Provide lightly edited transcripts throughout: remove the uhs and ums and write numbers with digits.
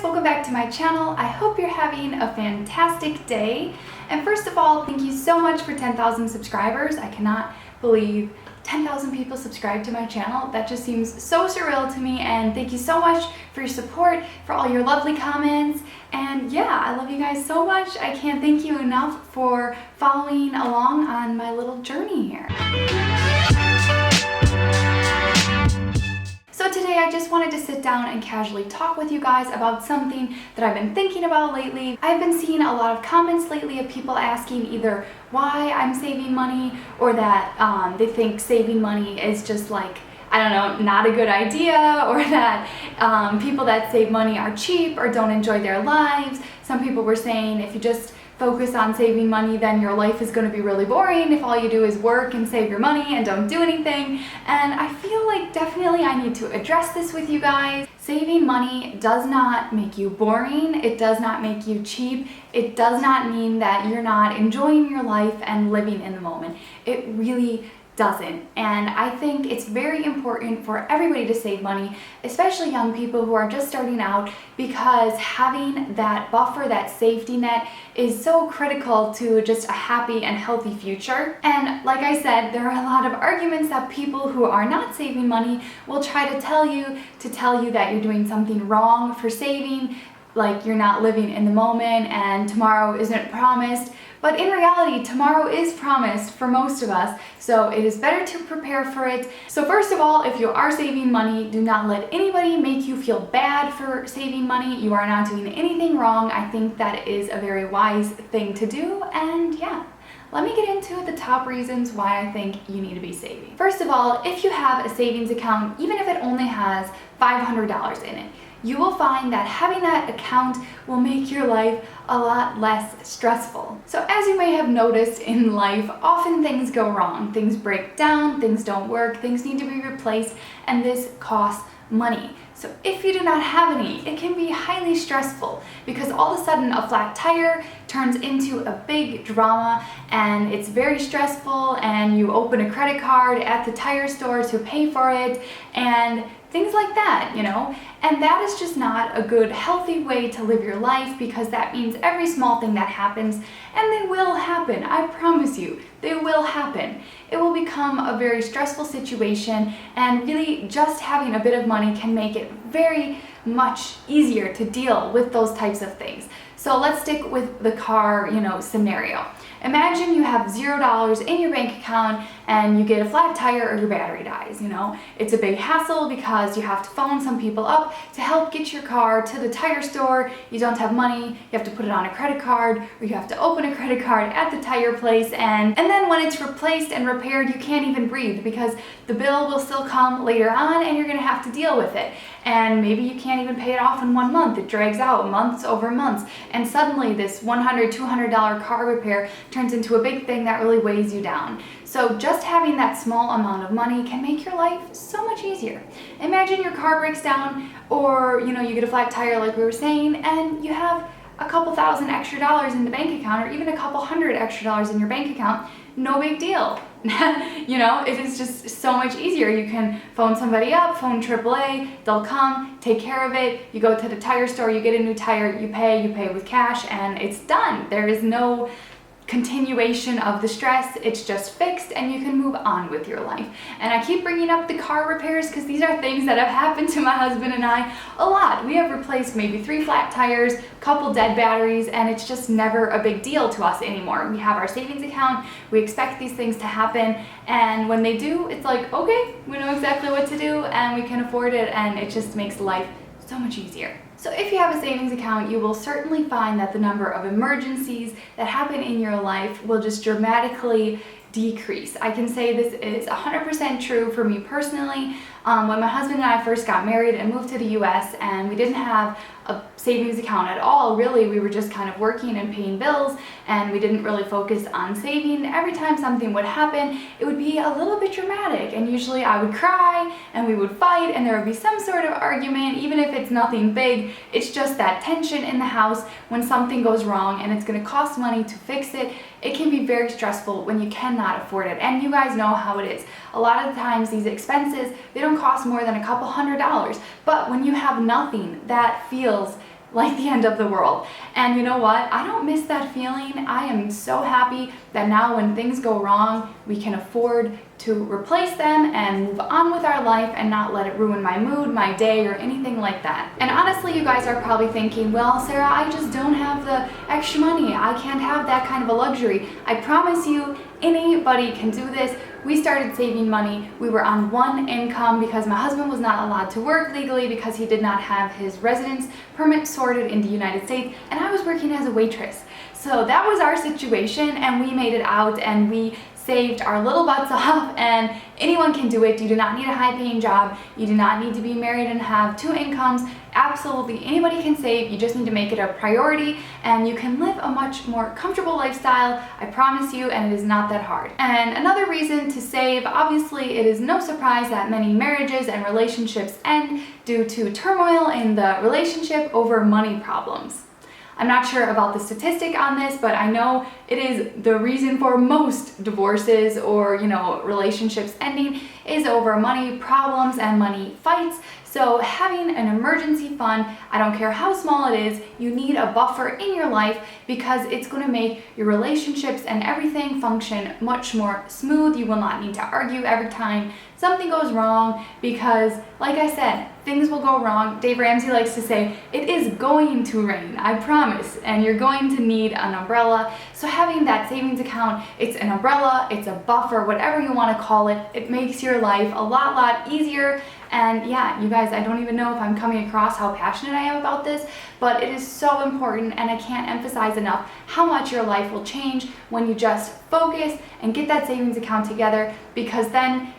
guys, welcome back to my channel. I hope you're having a fantastic day. And first of all, thank you so much for 10,000 subscribers. I cannot believe 10,000 people subscribe to my channel. That just seems so surreal to me, and thank you so much for your support, for all your lovely comments. And yeah, I love you guys so much. I can't thank you enough for following along on my little journey here. So today I just wanted to sit down and casually talk with you guys about something that I've been thinking about lately. I've been seeing a lot of comments lately of people asking either why I'm saving money or that they think saving money is just like, I don't know, not a good idea, or that people that save money are cheap or don't enjoy their lives. Some people were saying if you just focus on saving money, then your life is going to be really boring if all you do is work and save your money and don't do anything. And I feel like definitely I need to address this with you guys. Saving money does not make you boring. It does not make you cheap. It does not mean that you're not enjoying your life and living in the moment. It really doesn't. And I think it's very important for everybody to save money, especially young people who are just starting out, because having that buffer, that safety net, is so critical to just a happy and healthy future. And like I said, there are a lot of arguments that people who are not saving money will try to tell you that you're doing something wrong for saving, like you're not living in the moment and tomorrow isn't promised. But in reality, tomorrow is promised for most of us, so it is better to prepare for it. So first of all, if you are saving money, do not let anybody make you feel bad for saving money. You are not doing anything wrong. I think that is a very wise thing to do, and yeah. Let me get into the top reasons why I think you need to be saving. First of all, if you have a savings account, even if it only has $500 in it, you will find that having that account will make your life a lot less stressful. So as you may have noticed in life, often things go wrong. Things break down, things don't work, things need to be replaced, and this costs money. So if you do not have any, it can be highly stressful because all of a sudden a flat tire turns into a big drama and it's very stressful, and you open a credit card at the tire store to pay for it and things like that, you know? And that is just not a good, healthy way to live your life, because that means every small thing that happens, and they will happen, I promise you, they will happen. It will become a very stressful situation, and really just having a bit of money can make it very much easier to deal with those types of things. So let's stick with the car, scenario. Imagine you have $0 in your bank account and you get a flat tire or your battery dies, It's a big hassle because you have to phone some people up to help get your car to the tire store. You don't have money, you have to put it on a credit card, or you have to open a credit card at the tire place, and then when it's replaced and repaired, you can't even breathe because the bill will still come later on and you're gonna have to deal with it. And maybe you can't even pay it off in 1 month. It drags out months over months. And suddenly this $100, $200 car repair turns into a big thing that really weighs you down. So just having that small amount of money can make your life so much easier. Imagine your car breaks down, or you get a flat tire like we were saying, and you have a couple thousand extra dollars in the bank account, or even a couple hundred extra dollars in your bank account. No big deal. It is just so much easier. You can phone somebody up, phone AAA, they'll come, take care of it. You go to the tire store, you get a new tire, you pay with cash, and it's done. There is no continuation of the stress. It's just fixed and you can move on with your life. And I keep bringing up the car repairs because these are things that have happened to my husband and I a lot. We have replaced maybe 3 flat tires, a couple dead batteries, and it's just never a big deal to us anymore. We have our savings account, we expect these things to happen, and when they do, it's like, okay, we know exactly what to do and we can afford it, and it just makes life so much easier. So if you have a savings account, you will certainly find that the number of emergencies that happen in your life will just dramatically decrease. I can say this is 100% true for me personally. When my husband and I first got married and moved to the US, and we didn't have a savings account at all, really, we were just kind of working and paying bills, and we didn't really focus on saving. Every time something would happen, it would be a little bit dramatic, and usually I would cry and we would fight and there would be some sort of argument, even if it's nothing big. It's just that tension in the house when something goes wrong and it's going to cost money to fix it. It can be very stressful when you cannot afford it, and you guys know how it is. A lot of the times these expenses, they don't cost more than a couple $100s, but when you have nothing, that feels like the end of the world. And you know what? I don't miss that feeling. I am so happy that now when things go wrong, we can afford to replace them and move on with our life and not let it ruin my mood, my day, or anything like that. And honestly, you guys are probably thinking, well, Sarah, I just don't have the extra money. I can't have that kind of a luxury. I promise you, anybody can do this. We started saving money. We were on one income because my husband was not allowed to work legally because he did not have his residence permit sorted in the United States, and I was working as a waitress. So that was our situation, and we made it out, and we saved our little butts off, and anyone can do it. You do not need a high-paying job. You do not need to be married and have 2 incomes. Absolutely anybody can save. You just need to make it a priority, and you can live a much more comfortable lifestyle, I promise you, and it is not that hard. And another reason to save, obviously it is no surprise that many marriages and relationships end due to turmoil in the relationship over money problems. I'm not sure about the statistic on this, but I know it is the reason for most divorces or, relationships ending is over money problems and money fights. So having an emergency fund, I don't care how small it is, you need a buffer in your life because it's going to make your relationships and everything function much more smooth. You will not need to argue every time something goes wrong because, like I said, things will go wrong. Dave Ramsey likes to say, it is going to rain, I promise, and you're going to need an umbrella. So having that savings account, it's an umbrella, it's a buffer, whatever you want to call it, it makes your life a lot easier. And yeah, you guys, I don't even know if I'm coming across how passionate I am about this, but it is so important, and I can't emphasize enough how much your life will change when you just focus and get that savings account together, because then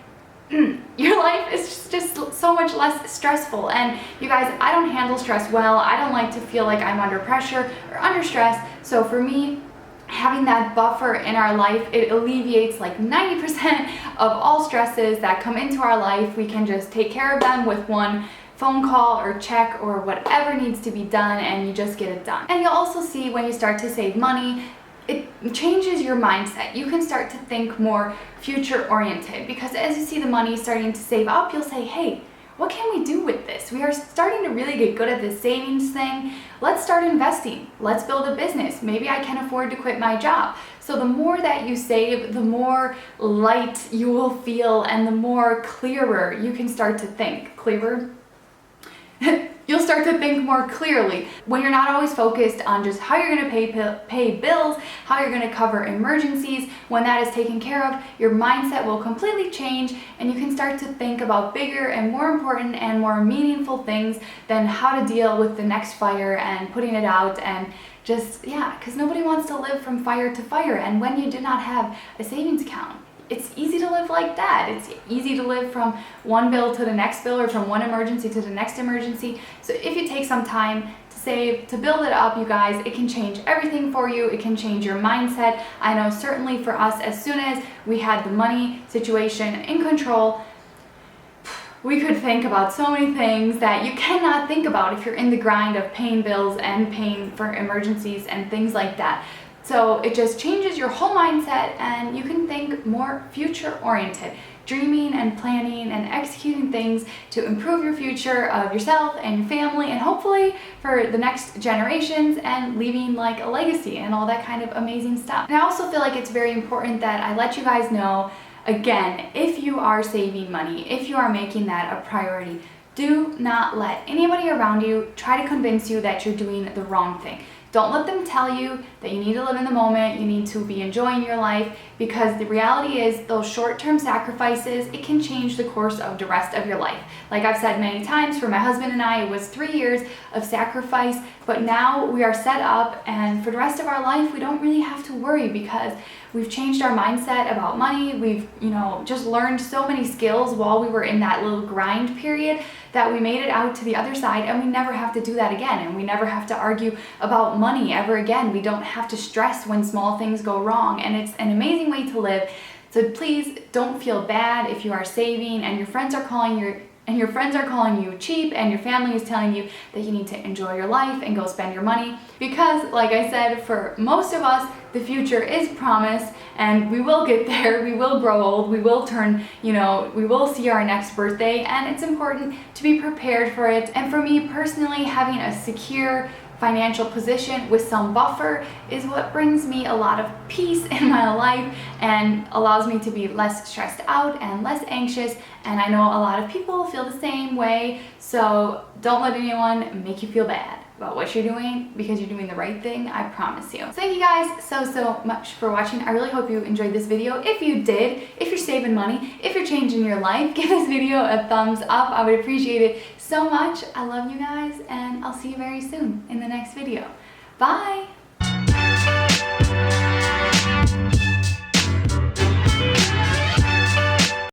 your life is just so much less stressful. And you guys, I don't handle stress well. I don't like to feel like I'm under pressure or under stress. So for me, having that buffer in our life, it alleviates like 90% of all stresses that come into our life. We can just take care of them with one phone call or check or whatever needs to be done, and you just get it done. And you'll also see when you start to save money, it changes your mindset. You can start to think more future oriented, because as you see the money starting to save up, you'll say, hey, what can we do with this? We are starting to really get good at this savings thing. Let's start investing. Let's build a business. Maybe I can afford to quit my job. So the more that you save, the more light you will feel, and the more clearer you can start to think. Clearer? You'll start to think more clearly when you're not always focused on just how you're going to pay bills, how you're going to cover emergencies. When that is taken care of, your mindset will completely change, and you can start to think about bigger and more important and more meaningful things than how to deal with the next fire and putting it out. And just, because nobody wants to live from fire to fire. And when you do not have a savings account, it's easy to live like that. It's easy to live from one bill to the next bill, or from one emergency to the next emergency. So if you take some time to save, to build it up, you guys, it can change everything for you. It can change your mindset. I know certainly for us, as soon as we had the money situation in control, we could think about so many things that you cannot think about if you're in the grind of paying bills and paying for emergencies and things like that. So it just changes your whole mindset, and you can think more future oriented, dreaming and planning and executing things to improve your future of yourself and your family, and hopefully for the next generations, and leaving like a legacy and all that kind of amazing stuff. And I also feel like it's very important that I let you guys know, again, if you are saving money, if you are making that a priority, do not let anybody around you try to convince you that you're doing the wrong thing. Don't let them tell you that you need to live in the moment, you need to be enjoying your life, because the reality is those short-term sacrifices, it can change the course of the rest of your life. Like I've said many times, for my husband and I, it was 3 years of sacrifice, but now we are set up, and for the rest of our life, we don't really have to worry because we've changed our mindset about money. We've, just learned so many skills while we were in that little grind period that we made it out to the other side, and we never have to do that again, and we never have to argue about money ever again. We don't have to stress when small things go wrong, and it's an amazing way to live. So please don't feel bad if you are saving and your friends are calling and your friends are calling you cheap and your family is telling you that you need to enjoy your life and go spend your money. Because like I said, for most of us, the future is promised and we will get there, we will grow old, we will turn, we will see our next birthday, and it's important to be prepared for it. And for me personally, having a secure financial position with some buffer is what brings me a lot of peace in my life and allows me to be less stressed out and less anxious. And I know a lot of people feel the same way, so don't let anyone make you feel bad about what you're doing, because you're doing the right thing, I promise you. So thank you guys so much for watching. I really hope you enjoyed this video. If you did, if you're saving money, if you're changing your life, give this video a thumbs up. I would appreciate it so much. I love you guys, and I'll see you very soon in the next video. Bye!